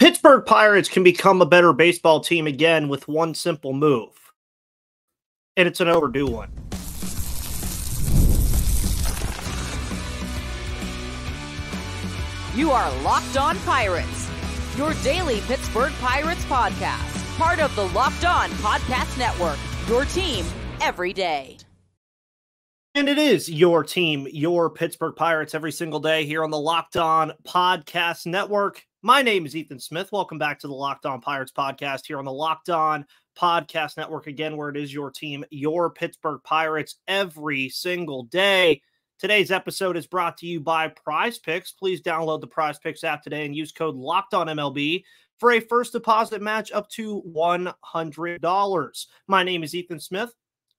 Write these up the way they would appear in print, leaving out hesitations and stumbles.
Pittsburgh Pirates can become a better baseball team again with one simple move. And it's an overdue one. You are Locked On Pirates, your daily Pittsburgh Pirates podcast, part of the Locked On Podcast Network, your team every day. And it is your team, your Pittsburgh Pirates, every single day here on the Locked On Podcast Network. My name is Ethan Smith. Welcome back to the Locked On Pirates podcast here on the Locked On Podcast Network, again, where it is your team, your Pittsburgh Pirates, every single day. Today's episode is brought to you by Prize Picks. Please download the Prize Picks app today and use code LOCKEDONMLB for a first deposit match up to $100. My name is Ethan Smith.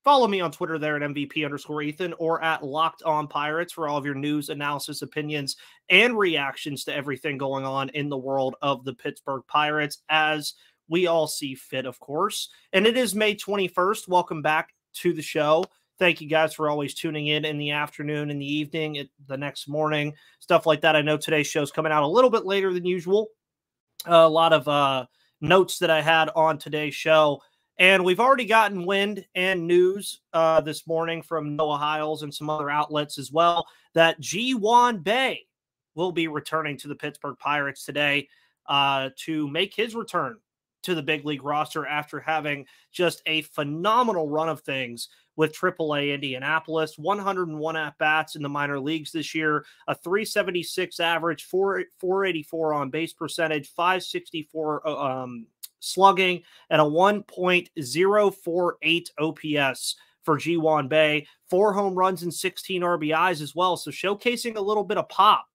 Follow me on Twitter there at MVP_Ethan or at Locked On Pirates for all of your news, analysis, opinions, and reactions to everything going on in the world of the Pittsburgh Pirates, as we all see fit, of course. And it is May 21st. Welcome back to the show. Thank you guys for always tuning in the afternoon, in the evening, the next morning, stuff like that. I know today's show's coming out a little bit later than usual. A lot of notes that I had on today's show. And we've already gotten wind and news this morning from Noah Hiles and some other outlets as well that Ji-hwan will be returning to the Pittsburgh Pirates today to make his return to the big league roster after having just a phenomenal run of things with AAA Indianapolis. 101 at-bats in the minor leagues this year, a 376 average, 484 on base percentage, 564 slugging, and a 1.048 OPS for Ji-hwan, 4 home runs and 16 RBIs as well. So showcasing a little bit of pop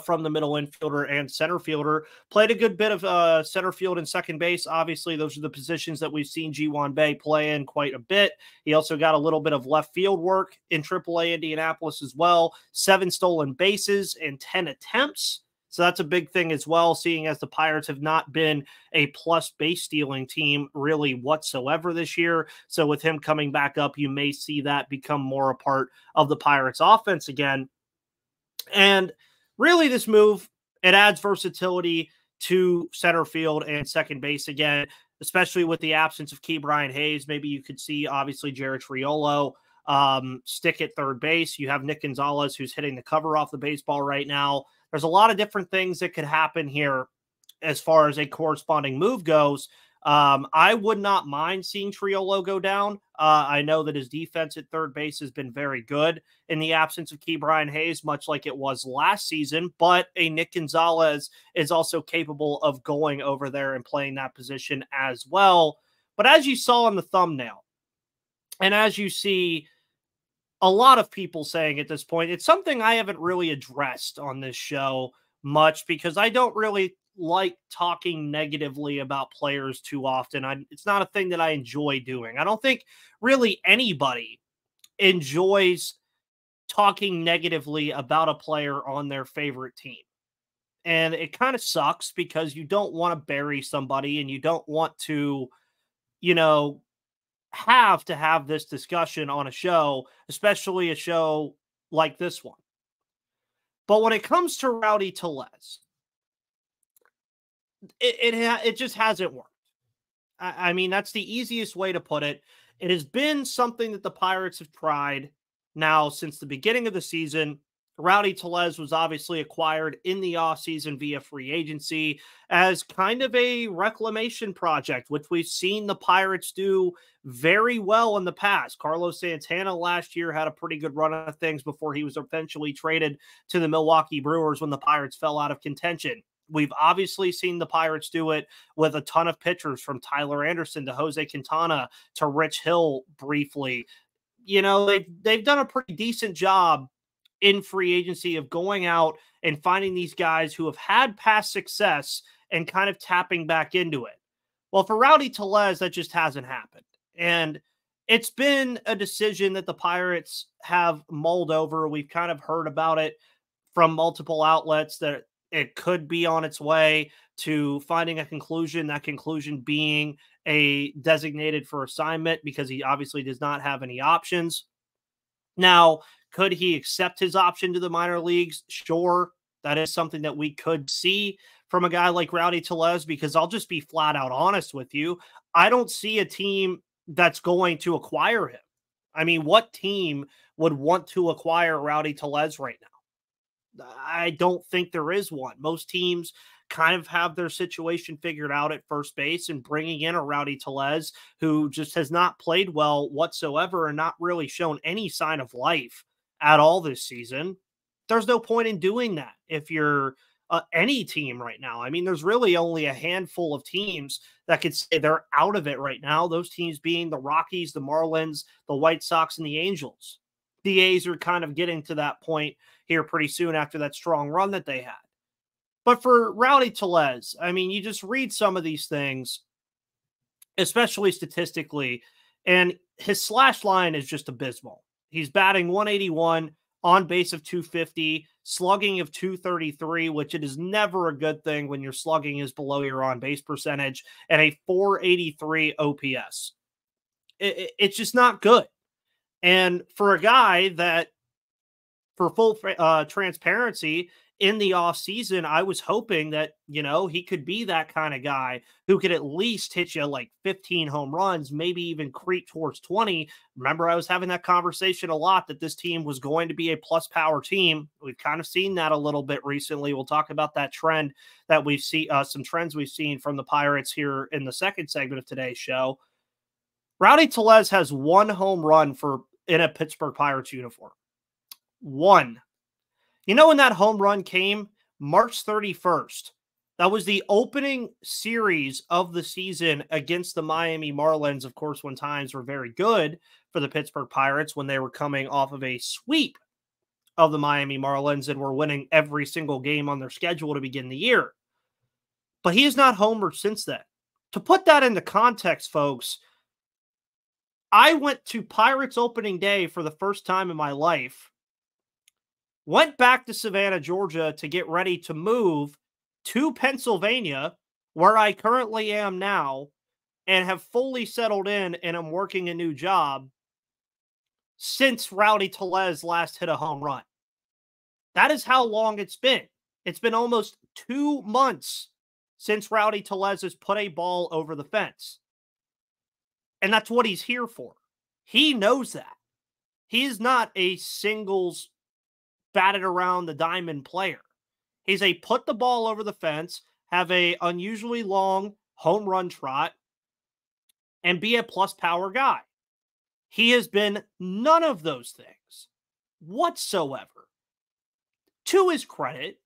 from the middle infielder and center fielder. Played a good bit of center field and second base. Obviously, those are the positions that we've seen Ji-hwan play in quite a bit. He also got a little bit of left field work in AAA Indianapolis as well. 7 stolen bases and 10 attempts. So that's a big thing as well, seeing as the Pirates have not been a plus base stealing team really whatsoever this year. So with him coming back up, you may see that become more a part of the Pirates offense again. And really this move, it adds versatility to center field and second base again, especially with the absence of Ke'Bryan Hayes. Maybe you could see, obviously, Jared Triolo stick at third base. You have Nick Gonzalez, who's hitting the cover off the baseball right now. There's a lot of different things that could happen here as far as a corresponding move goes. I would not mind seeing Triolo go down. I know that his defense at third base has been very good in the absence of Ke'Bryan Hayes, much like it was last season, but a Nick Gonzalez is also capable of going over there and playing that position as well. But as you saw in the thumbnail, and as you see a lot of people saying at this point, it's something I haven't really addressed on this show much because I don't really like talking negatively about players too often. It's not a thing that I enjoy doing. I don't think really anybody enjoys talking negatively about a player on their favorite team. And it kind of sucks because you don't want to bury somebody and you don't want to, have to have this discussion on a show, especially a show like this one. But when it comes to Rowdy Tellez, it just hasn't worked. I mean, that's the easiest way to put it. It has been something that the Pirates have tried now since the beginning of the season. Rowdy Tellez was obviously acquired in the offseason via free agency as kind of a reclamation project, which we've seen the Pirates do very well in the past. Carlos Santana last year had a pretty good run of things before he was eventually traded to the Milwaukee Brewers when the Pirates fell out of contention. We've obviously seen the Pirates do it with a ton of pitchers, from Tyler Anderson to Jose Quintana to Rich Hill briefly. They've done a pretty decent job in free agency of going out and finding these guys who have had past success and kind of tapping back into it. Well, for Rowdy Tellez, that just hasn't happened. And it's been a decision that the Pirates have mulled over. We've kind of heard about it from multiple outlets that it could be on its way to finding a conclusion, that conclusion being a designated for assignment because he obviously does not have any options. Now, could he accept his option to the minor leagues? Sure. That is something that we could see from a guy like Rowdy Tellez, because I'll just be flat out honest with you. I don't see a team that's going to acquire him. I mean, what team would want to acquire Rowdy Tellez right now? I don't think there is one. Most teams kind of have their situation figured out at first base, and bringing in a Rowdy Tellez who just has not played well whatsoever and not really shown any sign of life at all this season. There's no point in doing that if you're any team right now. I mean, there's really only a handful of teams that could say they're out of it right now. Those teams being the Rockies, the Marlins, the White Sox, and the Angels. The A's are kind of getting to that point here pretty soon after that strong run that they had. But for Rowdy Tellez, I mean, you just read some of these things, especially statistically, and his slash line is just abysmal. He's batting 181, on base of 250, slugging of 233, which it is never a good thing when your slugging is below your on base percentage, and a 483 OPS. It's just not good. And for a guy that, for full transparency, in the offseason, I was hoping that, you know, he could be that kind of guy who could at least hit you like 15 home runs, maybe even creep towards 20. Remember, I was having that conversation a lot that this team was going to be a plus power team. We've kind of seen that a little bit recently. We'll talk about that trend that we've seen, some trends we've seen from the Pirates here in the second segment of today's show. Rowdy Tellez has one home run in a Pittsburgh Pirates uniform. One. You know when that home run came? March 31st. That was the opening series of the season against the Miami Marlins, of course, when times were very good for the Pittsburgh Pirates, when they were coming off of a sweep of the Miami Marlins and were winning every single game on their schedule to begin the year. But he has not homered since then. To put that into context, folks, I went to Pirates opening day for the first time in my life. Went back to Savannah, Georgia to get ready to move to Pennsylvania, where I currently am now, and have fully settled in and I'm working a new job since Rowdy Tellez last hit a home run. That is how long it's been. It's been almost 2 months since Rowdy Tellez has put a ball over the fence. And that's what he's here for. He knows that. He is not a singles batted around the diamond player. He's a put the ball over the fence, have a unusually long home run trot, and be a plus power guy. He has been none of those things whatsoever. To his credit,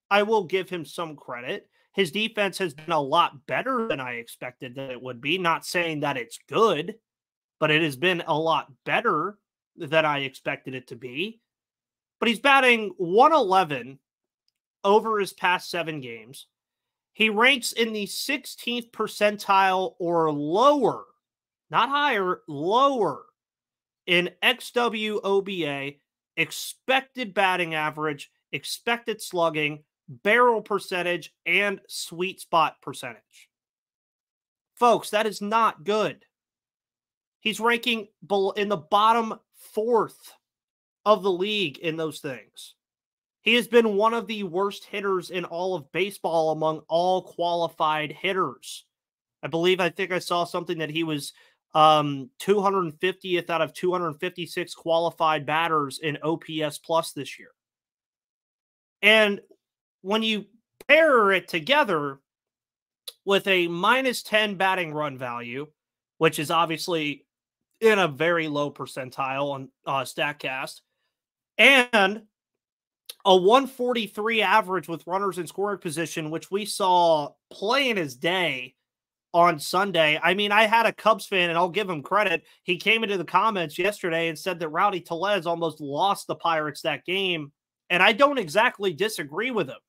I will give him some credit. His defense has been a lot better than I expected that it would be. Not saying that it's good, but it has been a lot better than I expected it to be. But he's batting 111 over his past 7 games. He ranks in the 16th percentile or lower, not higher, lower, in XWOBA, expected batting average, expected slugging, barrel percentage, and sweet spot percentage. Folks, that is not good. He's ranking in the bottom 4th of the league in those things. He has been one of the worst hitters in all of baseball among all qualified hitters. I think I saw something that he was 250th out of 256 qualified batters in OPS plus this year. And when you pair it together with a -10 batting run value, which is obviously in a very low percentile on StatCast, and a 143 average with runners in scoring position, which we saw play in his day on Sunday. I mean, I had a Cubs fan, and I'll give him credit. He came into the comments yesterday and said that Rowdy Tellez almost lost the Pirates that game, and I don't exactly disagree with him.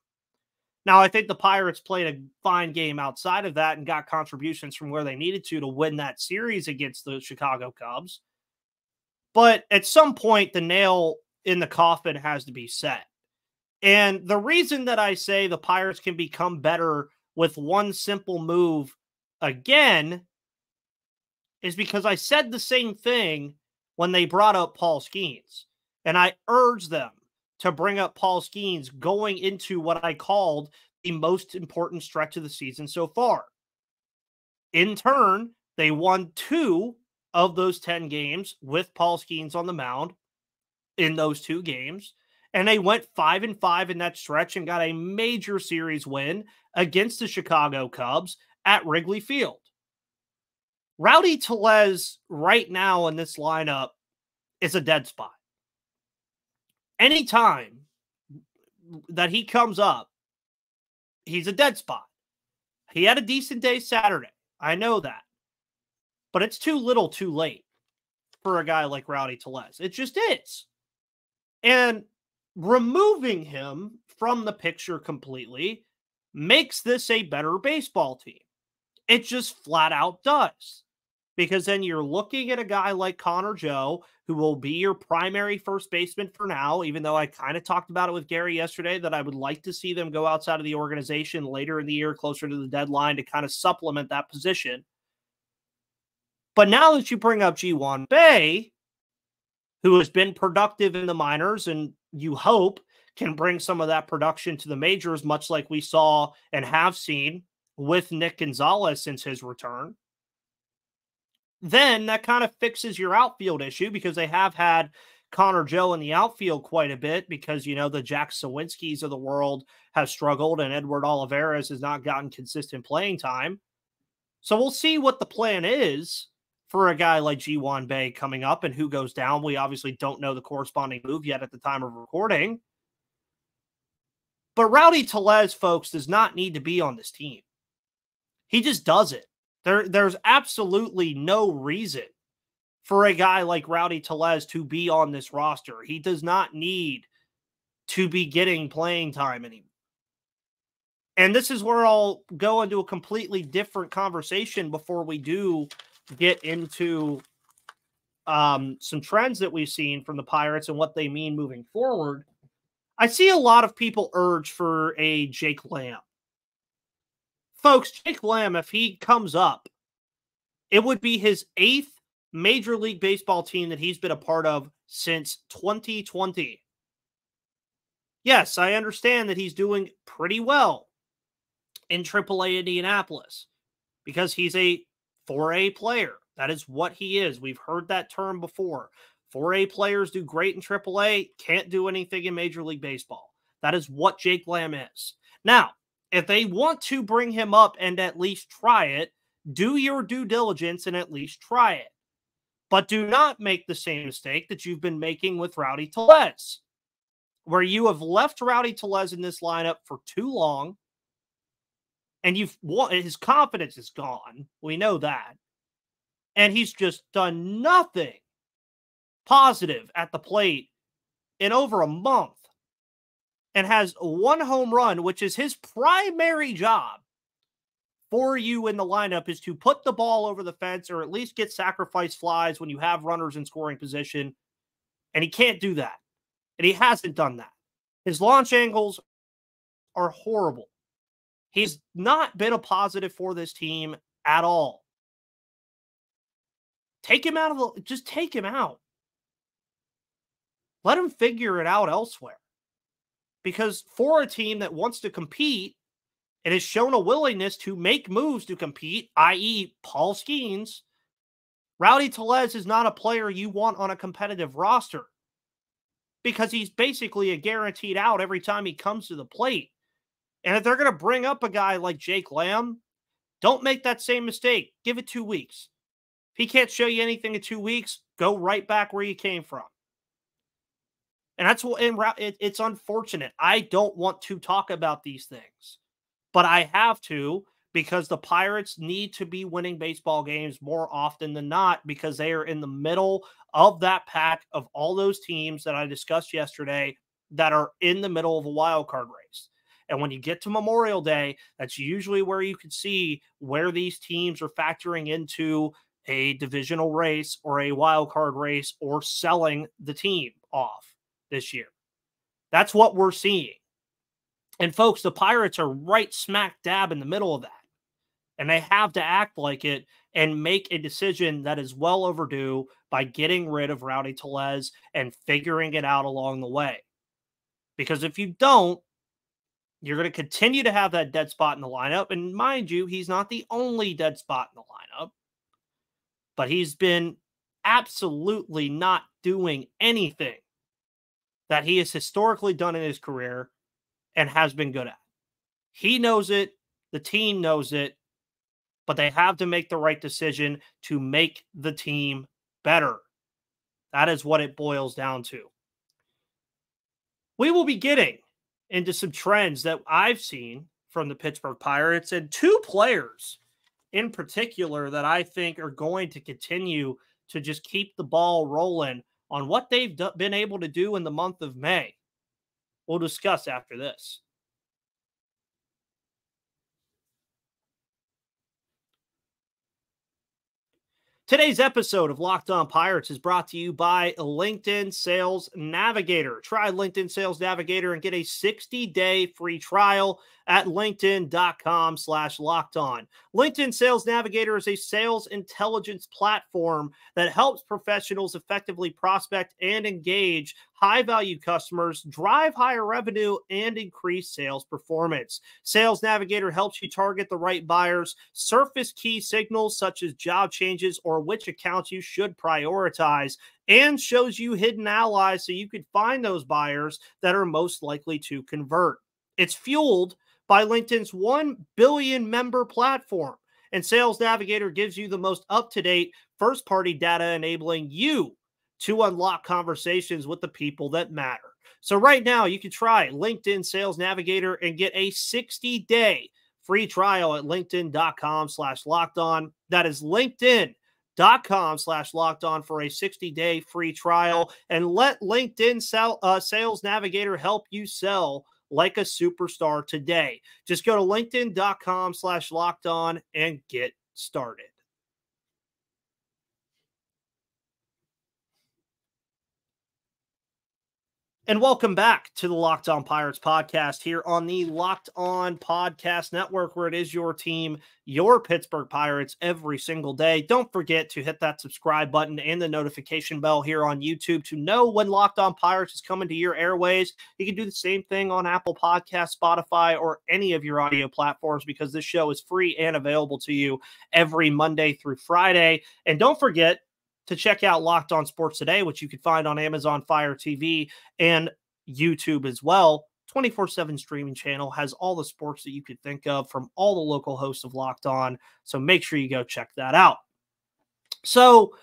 Now, I think the Pirates played a fine game outside of that and got contributions from where they needed to win that series against the Chicago Cubs. But at some point, the nail in the coffin has to be set. And the reason that I say the Pirates can become better with one simple move again is because I said the same thing when they brought up Paul Skeens. And I urged them to bring up Paul Skeens going into what I called the most important stretch of the season so far. In turn, they won 2 of those 10 games with Paul Skeens on the mound in those 2 games. And they went 5-5 in that stretch and got a major series win against the Chicago Cubs at Wrigley Field. Rowdy Tellez right now in this lineup is a dead spot. Anytime that he comes up, he's a dead spot. He had a decent day Saturday. I know that. But it's too little too late for a guy like Rowdy Tellez. It just is. And removing him from the picture completely makes this a better baseball team. It just flat out does. Because then you're looking at a guy like Connor Joe, who will be your primary first baseman for now, even though I kind of talked about it with Gary yesterday, that I would like to see them go outside of the organization later in the year, closer to the deadline, to kind of supplement that position. But now that you bring up Ji-hwan Bae, who has been productive in the minors and you hope can bring some of that production to the majors, much like we saw and have seen with Nick Gonzalez since his return, then that kind of fixes your outfield issue, because they have had Connor Joe in the outfield quite a bit because, you know, the Jack Sawinskis of the world have struggled and Edward Olivares has not gotten consistent playing time. So we'll see what the plan is for a guy like Ji-hwan Bae coming up and who goes down. We obviously don't know the corresponding move yet at the time of recording. But Rowdy Tellez, folks, does not need to be on this team. He just doesn't. There's absolutely no reason for a guy like Rowdy Tellez to be on this roster. He does not need to be getting playing time anymore. And this is where I'll go into a completely different conversation before we do get into some trends that we've seen from the Pirates and what they mean moving forward. I see a lot of people urge for a Jake Lamb. Folks, Jake Lamb, if he comes up, it would be his 8th Major League Baseball team that he's been a part of since 2020. Yes, I understand that he's doing pretty well in AAA Indianapolis because he's a 4A player. That is what he is. We've heard that term before. 4A players do great in AAA, can't do anything in Major League Baseball. That is what Jake Lamb is. Now, if they want to bring him up and at least try it, do your due diligence and at least try it. But do not make the same mistake that you've been making with Rowdy Tellez, where you have left Rowdy Tellez in this lineup for too long, and his confidence is gone. We know that. And he's just done nothing positive at the plate in over a month. And has 1 home run, which is his primary job for you in the lineup, is to put the ball over the fence or at least get sacrifice flies when you have runners in scoring position. And he can't do that. And he hasn't done that. His launch angles are horrible. He's not been a positive for this team at all. Take him out just take him out. Let him figure it out elsewhere. Because for a team that wants to compete and has shown a willingness to make moves to compete, i.e. Paul Skeens, Rowdy Tellez is not a player you want on a competitive roster because he's basically a guaranteed out every time he comes to the plate. And if they're going to bring up a guy like Jake Lamb, don't make that same mistake. Give it 2 weeks. If he can't show you anything in 2 weeks, go right back where you came from. And that's what it's unfortunate. I don't want to talk about these things, but I have to because the Pirates need to be winning baseball games more often than not because they are in the middle of that pack of all those teams that I discussed yesterday that are in the middle of a wild card race. And when you get to Memorial Day, that's usually where you can see where these teams are factoring into a divisional race or a wild card race or selling the team off this year. That's what we're seeing. And folks, the Pirates are right smack dab in the middle of that. And they have to act like it and make a decision that is well overdue by getting rid of Rowdy Tellez and figuring it out along the way. Because if you don't, You're going to continue to have that dead spot in the lineup. And mind you, he's not the only dead spot in the lineup, but he's been absolutely not doing anything that he has historically done in his career and has been good at. He knows it. The team knows it, but they have to make the right decision to make the team better. That is what it boils down to. We will be getting into some trends that I've seen from the Pittsburgh Pirates, and two players in particular that I think are going to continue to just keep the ball rolling on what they've been able to do in the month of May. We'll discuss after this. Today's episode of Locked On Pirates is brought to you by LinkedIn Sales Navigator. Try LinkedIn Sales Navigator and get a 60-day free trial at linkedin.com/lockedon. LinkedIn Sales Navigator is a sales intelligence platform that helps professionals effectively prospect and engage high-value customers, drive higher revenue, and increase sales performance. Sales Navigator helps you target the right buyers, surface key signals such as job changes or which accounts you should prioritize, and shows you hidden allies so you can find those buyers that are most likely to convert. It's fueled by LinkedIn's 1 billion member platform, and Sales Navigator gives you the most up-to-date first-party data enabling you to unlock conversations with the people that matter. So right now, you can try LinkedIn Sales Navigator and get a 60-day free trial at linkedin.com/lockedon. That is linkedin.com/lockedon for a 60-day free trial, and let LinkedIn Sales Navigator help you sell like a superstar today. Just go to linkedin.com/lockedon and get started. And welcome back to the Locked On Pirates podcast here on the Locked On Podcast Network, where it is your team, your Pittsburgh Pirates, every single day. Don't forget to hit that subscribe button and the notification bell here on YouTube to know when Locked On Pirates is coming to your airways. You can do the same thing on Apple Podcasts, Spotify, or any of your audio platforms, because this show is free and available to you every Monday through Friday. And don't forget to check out Locked On Sports Today, which you can find on Amazon Fire TV and YouTube as well. 24/7 streaming channel, has all the sports that you could think of from all the local hosts of Locked On. So make sure you go check that out. So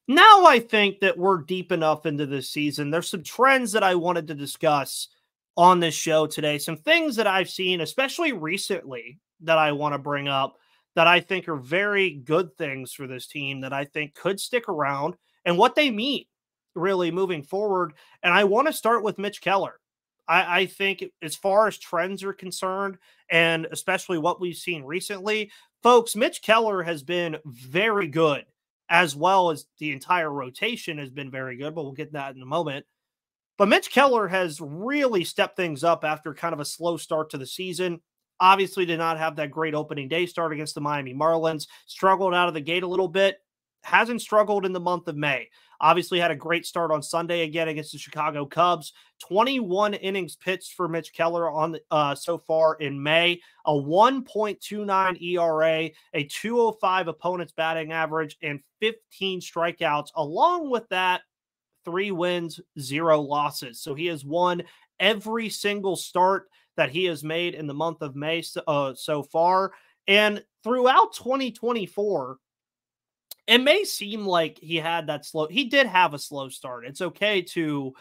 now I think that we're deep enough into this season. There's some trends that I wanted to discuss on this show today. Some things that I've seen, especially recently, that I want to bring up that I think are very good things for this team that I think could stick around and what they mean really moving forward. And I want to start with Mitch Keller. I think as far as trends are concerned, and especially what we've seen recently, folks, Mitch Keller has been very good, as well as the entire rotation has been very good, but we'll get to that in a moment. But Mitch Keller has really stepped things up after kind of a slow start to the season. Obviously did not have that great opening day start against the Miami Marlins. Struggled out of the gate a little bit. Hasn't struggled in the month of May. Obviously had a great start on Sunday again against the Chicago Cubs. 21 innings pitched for Mitch Keller on so far in May. A 1.29 ERA, a 205 opponent's batting average, and 15 strikeouts. Along with that, 3 wins, 0 losses. So he has won every single start that he has made in the month of May so far. And throughout 2024, it may seem like he did have a slow start. It's okay to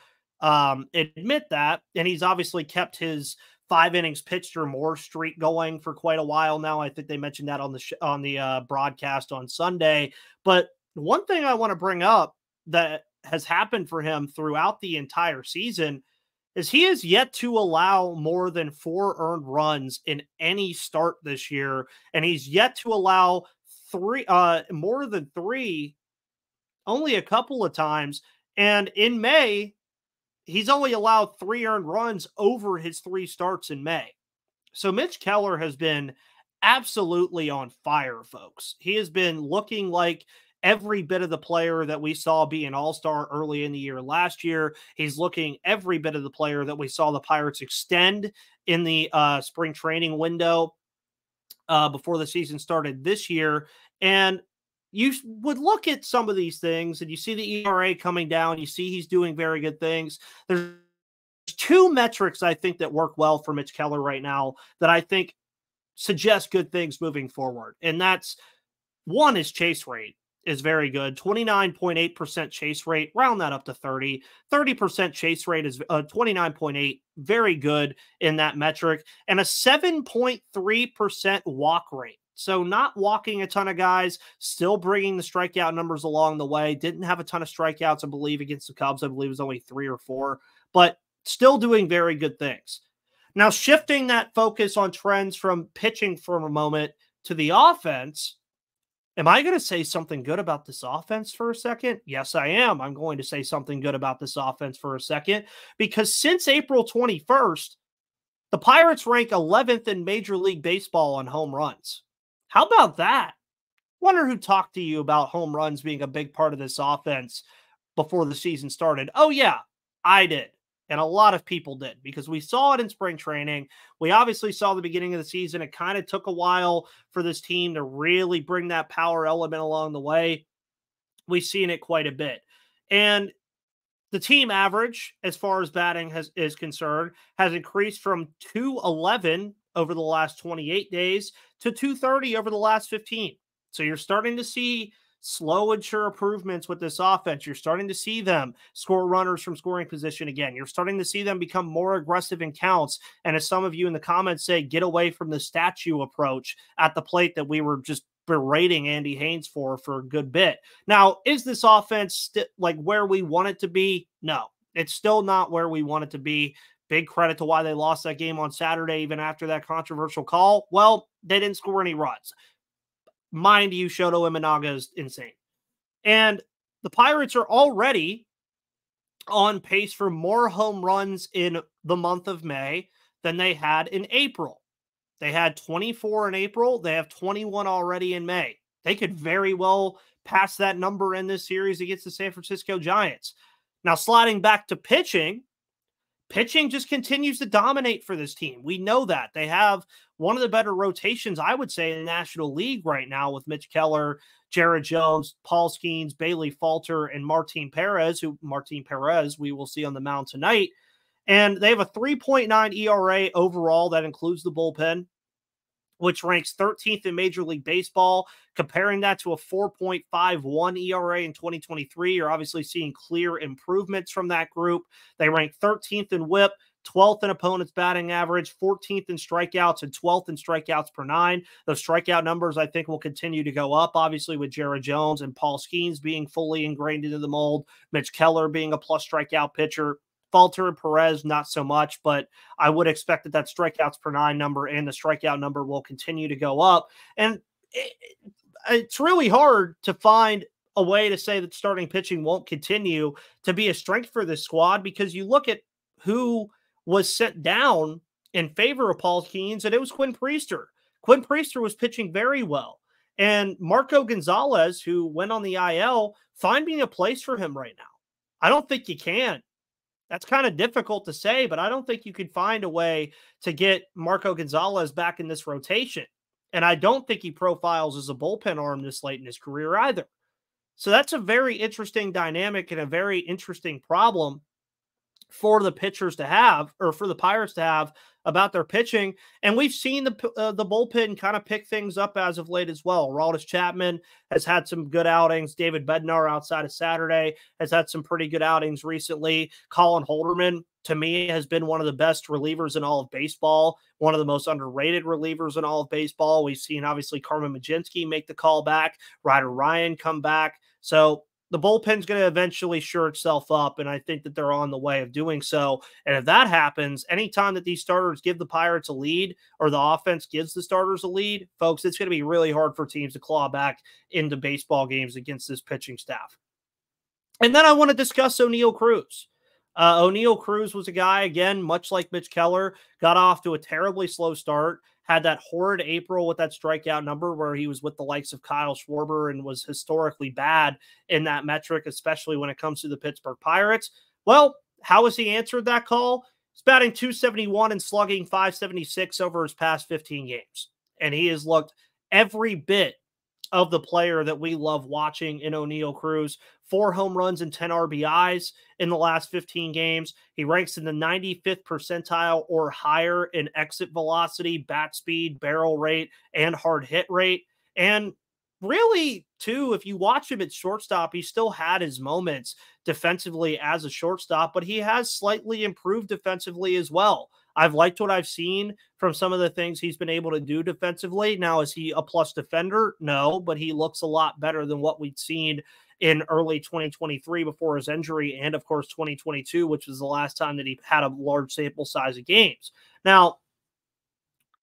admit that. And he's obviously kept his 5 innings pitched or more streak going for quite a while now. I think they mentioned that on the broadcast on Sunday. But one thing I want to bring up that has happened for him throughout the entire season is he has yet to allow more than 4 earned runs in any start this year. And he's yet to allow more than 3 only a couple of times. And in May, he's only allowed 3 earned runs over his 3 starts in May. So Mitch Keller has been absolutely on fire, folks. He has been looking like every bit of the player that we saw be an all-star early in the year last year. He's looking every bit of the player that we saw the Pirates extend in the spring training window before the season started this year. And you would look at some of these things and you see the ERA coming down. You see he's doing very good things. There's two metrics I think that work well for Mitch Keller right now that I think suggest good things moving forward. And that's, one is chase rate is very good. 29.8% chase rate, round that up to 30. 30% chase rate is 29.8, very good in that metric. And a 7.3% walk rate. So not walking a ton of guys, still bringing the strikeout numbers along the way. Didn't have a ton of strikeouts, I believe, against the Cubs. I believe it was only 3 or 4, but still doing very good things. Now, shifting that focus on trends from pitching for a moment to the offense, am I going to say something good about this offense for a second? Yes, I am. I'm going to say something good about this offense for a second, because since April 21st, the Pirates rank 11th in Major League Baseball on home runs. How about that? Wonder who talked to you about home runs being a big part of this offense before the season started. Oh, yeah, I did. And a lot of people did, because we saw it in spring training. We obviously saw the beginning of the season. It kind of took a while for this team to really bring that power element along the way. We've seen it quite a bit. And the team average, as far as batting is concerned, has increased from 211 over the last 28 days to 230 over the last 15. So you're starting to see slow and sure improvements with this offense. You're starting to see them score runners from scoring position again. You're starting to see them become more aggressive in counts. And as some of you in the comments say, get away from the statue approach at the plate that we were just berating Andy Haynes for a good bit. Now, is this offense like where we want it to be? No, it's still not where we want it to be. Big credit to why they lost that game on Saturday, even after that controversial call. Well, they didn't score any runs. Mind you, Shoto Imanaga is insane. And the Pirates are already on pace for more home runs in the month of May than they had in April. They had 24 in April. They have 21 already in May. They could very well pass that number in this series against the San Francisco Giants. Now, sliding back to pitching just continues to dominate for this team. We know that. They have one of the better rotations, I would say, in the National League right now with Mitch Keller, Jared Jones, Paul Skeens, Bailey Falter, and Martin Perez, we will see on the mound tonight. And they have a 3.9 ERA overall. That includes the bullpen, which ranks 13th in Major League Baseball. Comparing that to a 4.51 ERA in 2023, you're obviously seeing clear improvements from that group. They rank 13th in WHIP, 12th in opponent's batting average, 14th in strikeouts, and 12th in strikeouts per 9. Those strikeout numbers, I think, will continue to go up, obviously, with Jared Jones and Paul Skeens being fully ingrained into the mold, Mitch Keller being a plus strikeout pitcher. Falter and Perez, not so much, but I would expect that strikeouts per 9 number and the strikeout number will continue to go up. And it's really hard to find a way to say that starting pitching won't continue to be a strength for this squad, because you look at who was sent down in favor of Paul Skeens, and it was Quinn Priester. Quinn Priester was pitching very well. And Marco Gonzalez, who went on the IL, finding a place for him right now. I don't think you can. That's kind of difficult to say, but I don't think you could find a way to get Marco Gonzalez back in this rotation. And I don't think he profiles as a bullpen arm this late in his career either. So that's a very interesting dynamic and a very interesting problem for the pitchers to have, or for the Pirates to have, about their pitching. And we've seen the bullpen kind of pick things up as of late as well. Aroldis Chapman has had some good outings. David Bednar, outside of Saturday, has had some pretty good outings recently. Colin Holderman, to me, has been one of the best relievers in all of baseball, one of the most underrated relievers in all of baseball. We've seen, obviously, Carmen Mlodzinski make the call back, Ryder Ryan come back. So the bullpen's going to eventually shore itself up, and I think that they're on the way of doing so. And if that happens, anytime that these starters give the Pirates a lead, or the offense gives the starters a lead, folks, it's going to be really hard for teams to claw back into baseball games against this pitching staff. And then I want to discuss O'Neal Cruz. O'Neal Cruz was a guy, again, much like Mitch Keller, got off to a terribly slow start, had that horrid April with that strikeout number where he was with the likes of Kyle Schwarber and was historically bad in that metric, especially when it comes to the Pittsburgh Pirates. Well, how has he answered that call? He's batting .271 and slugging .576 over his past 15 games. And he has looked every bit of the player that we love watching in Oneil Cruz. 4 home runs and 10 RBIs in the last 15 games. He ranks in the 95th percentile or higher in exit velocity, bat speed, barrel rate, and hard hit rate. And really, too, if you watch him at shortstop, he still had his moments defensively as a shortstop, but he has slightly improved defensively as well. I've liked what I've seen from some of the things he's been able to do defensively. Now, is he a plus defender? No, but he looks a lot better than what we'd seen in early 2023 before his injury, and of course 2022, which was the last time that he had a large sample size of games. Now,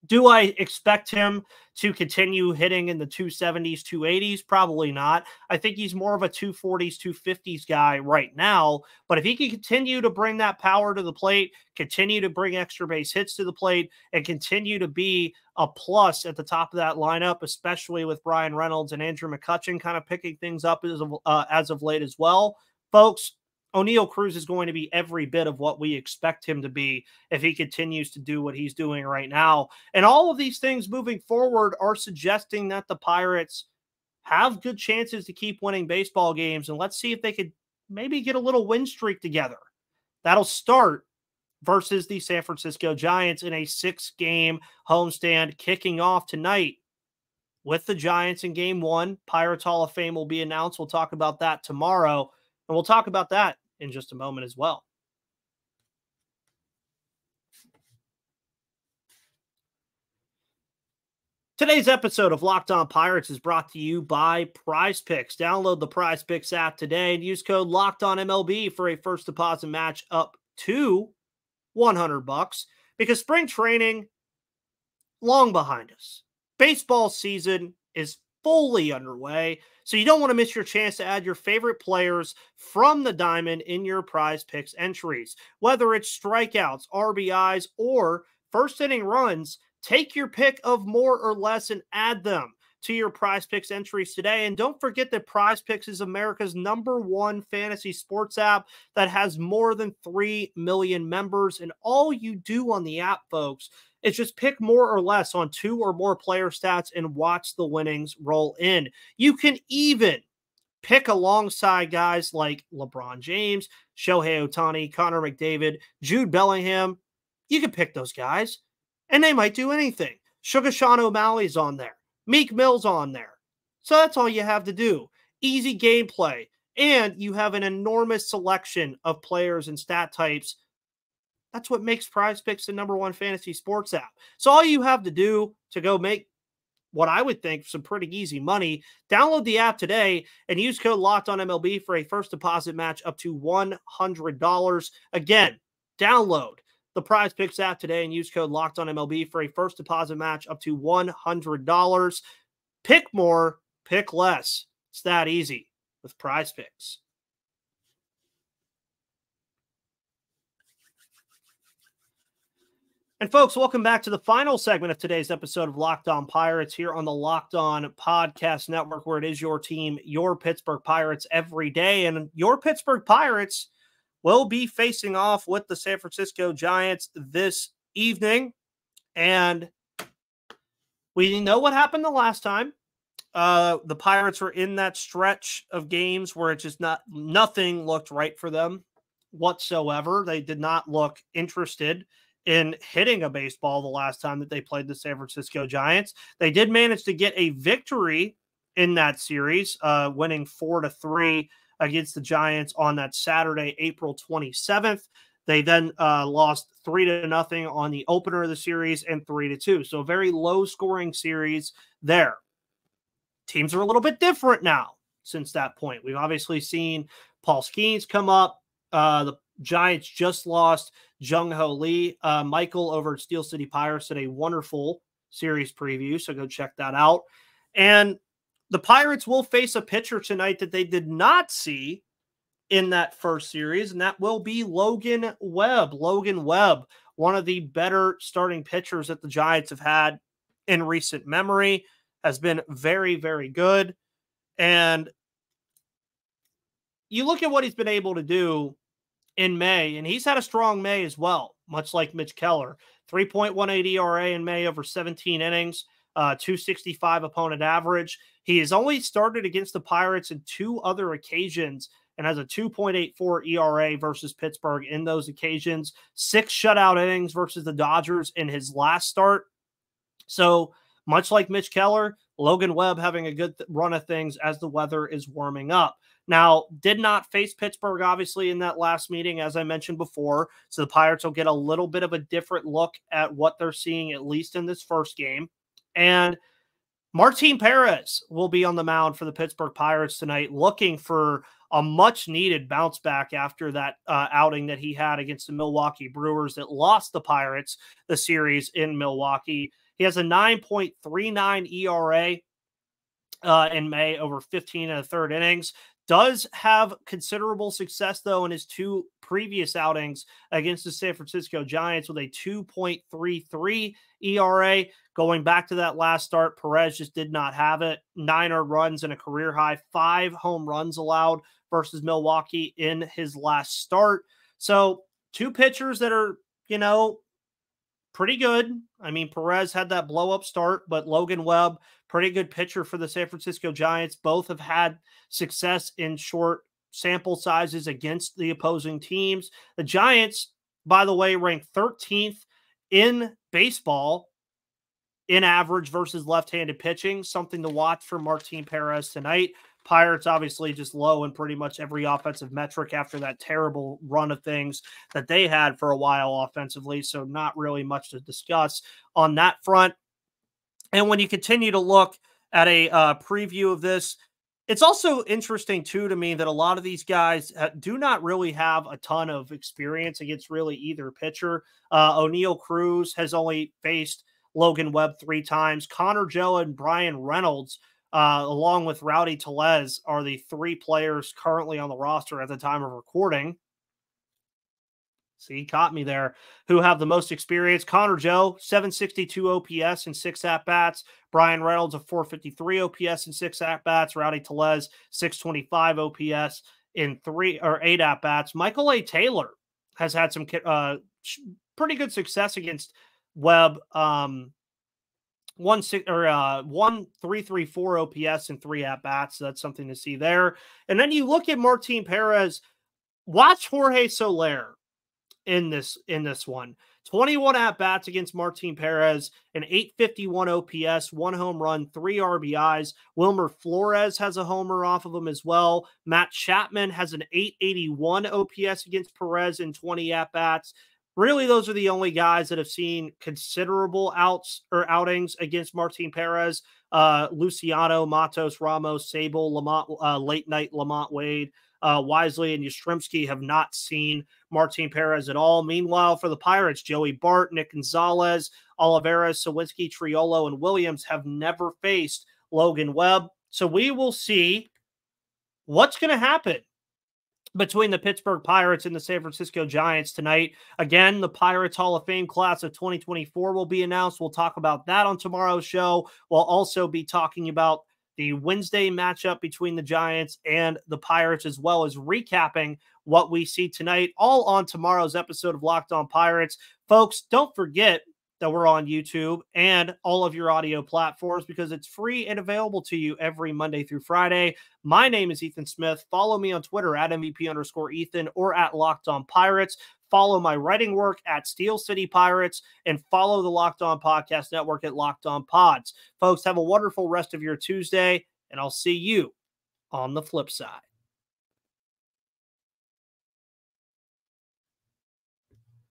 do I expect him to continue hitting in the 270s, 280s? Probably not. I think he's more of a 240s, 250s guy right now. But if he can continue to bring that power to the plate, continue to bring extra base hits to the plate, and continue to be a plus at the top of that lineup, especially with Brian Reynolds and Andrew McCutchen kind of picking things up as of late as well, folks, Oneil Cruz is going to be every bit of what we expect him to be if he continues to do what he's doing right now. And all of these things moving forward are suggesting that the Pirates have good chances to keep winning baseball games. And let's see if they could maybe get a little win streak together. That'll start versus the San Francisco Giants in a 6-game homestand kicking off tonight with the Giants in Game 1. Pirates Hall of Fame will be announced. We'll talk about that tomorrow. And we'll talk about that in just a moment as well. Today's episode of Locked On Pirates is brought to you by Prize Picks. Download the Prize Picks app today and use code LOCKEDONMLB for a first deposit match up to $100 because spring training long behind us. Baseball season is fully underway, so you don't want to miss your chance to add your favorite players from the diamond in your Prize Picks entries. Whether it's strikeouts, RBIs, or first inning runs, take your pick of more or less and add them to your Prize Picks entries today. And don't forget that Prize Picks is America's #1 fantasy sports app that has more than 3 million members. And all you do on the app, folks, is just pick more or less on 2 or more player stats and watch the winnings roll in. You can even pick alongside guys like LeBron James, Shohei Ohtani, Connor McDavid, Jude Bellingham. You can pick those guys, and they might do anything. Sugar Sean O'Malley's on there. Meek Mill's on there. So that's all you have to do. Easy gameplay, and you have an enormous selection of players and stat types. That's what makes Prize Picks the #1 fantasy sports app. So all you have to do to go make what I would think some pretty easy money, download the app today and use code LOCKEDONMLB for a first deposit match up to $100. Again, download the Prize Picks app today and use code LOCKEDONMLB for a first deposit match up to $100. Pick more, pick less. It's that easy with Prize Picks. And folks, welcome back to the final segment of today's episode of Locked On Pirates here on the Locked On Podcast Network, where it is your team, your Pittsburgh Pirates every day. And your Pittsburgh Pirates will be facing off with the San Francisco Giants this evening. And we know what happened the last time. The Pirates were in that stretch of games where it just nothing looked right for them whatsoever. They did not look interested in hitting a baseball the last time that they played the San Francisco Giants. They did manage to get a victory in that series, winning 4-3 against the Giants on that Saturday, April 27th. They then lost 3-0 on the opener of the series and 3-2. So a very low-scoring series there. Teams are a little bit different now since that point. We've obviously seen Paul Skeens come up. The Giants just lost Jung-Ho Lee. Michael over at Steel City Pirates did a wonderful series preview, so go check that out. And the Pirates will face a pitcher tonight that they did not see in that first series, and that will be Logan Webb. Logan Webb, one of the better starting pitchers that the Giants have had in recent memory, has been very, very good. And you look at what he's been able to do in May, and he's had a strong May as well, much like Mitch Keller. 3.18 ERA in May over 17 innings, 265 opponent average. He has only started against the Pirates in 2 other occasions and has a 2.84 ERA versus Pittsburgh in those occasions. 6 shutout innings versus the Dodgers in his last start. So much like Mitch Keller, Logan Webb having a good run of things as the weather is warming up. Now, did not face Pittsburgh, obviously, in that last meeting, as I mentioned before. So the Pirates will get a little bit of a different look at what they're seeing, at least in this first game. And Martin Perez will be on the mound for the Pittsburgh Pirates tonight, looking for a much-needed bounce back after that outing that he had against the Milwaukee Brewers that lost the Pirates the series in Milwaukee. He has a 9.39 ERA in May over 15 and a third innings. Does have considerable success, though, in his 2 previous outings against the San Francisco Giants with a 2.33 ERA. Going back to that last start, Perez just did not have it. 9 earned runs and a career high, 5 home runs allowed versus Milwaukee in his last start. So 2 pitchers that are, pretty good. I mean, Perez had that blow-up start, but Logan Webb, pretty good pitcher for the San Francisco Giants. Both have had success in short sample sizes against the opposing teams. The Giants, by the way, ranked 13th in baseball in average versus left-handed pitching. Something to watch for Martin Perez tonight. Pirates obviously just low in pretty much every offensive metric after that terrible run of things that they had for a while offensively. So not really much to discuss on that front. And when you continue to look at a preview of this, it's also interesting, too, to me that a lot of these guys do not really have a ton of experience against really either pitcher. O'Neal Cruz has only faced Logan Webb 3 times. Connor Joe and Brian Reynolds, along with Rowdy Tellez, are the 3 players currently on the roster at the time of recording. See, caught me there. Who have the most experience? Connor Joe, 762 OPS and 6 at-bats. Brian Reynolds, a 453 OPS and 6 at-bats. Rowdy Tellez, 625 OPS in 8 at-bats. Michael A. Taylor has had some pretty good success against Webb. 1.334 OPS and 3 at-bats. So that's something to see there. And then you look at Martin Perez. Watch Jorge Soler in this one. 21 at-bats against Martin Perez, an 851 OPS, 1 home run, 3 RBIs. Wilmer Flores has a homer off of him as well. Matt Chapman has an 881 OPS against Perez in 20 at-bats. Really, those are the only guys that have seen considerable outings against Martin Perez. Luciano, Matos, Ramos, Sable, Lamont, late night Lamont Wade, Wisely, and Yastrzemski have not seen Martin Perez at all. Meanwhile, for the Pirates, Joey Bart, Nick Gonzalez, Olivares, Sawinski, Triolo, and Williams have never faced Logan Webb. So we will see what's going to happen between the Pittsburgh Pirates and the San Francisco Giants tonight. Again, the Pirates Hall of Fame class of 2024 will be announced. We'll talk about that on tomorrow's show. We'll also be talking about the Wednesday matchup between the Giants and the Pirates, as well as recapping what we see tonight, all on tomorrow's episode of Locked On Pirates. Folks, don't forget that we're on YouTube and all of your audio platforms because it's free and available to you every Monday through Friday. My name is Ethan Smith. Follow me on Twitter at MVP_Ethan or at Locked On Pirates. Follow my writing work at Steel City Pirates and follow the Locked On Podcast Network at Locked On Pods. Folks, have a wonderful rest of your Tuesday, and I'll see you on the flip side.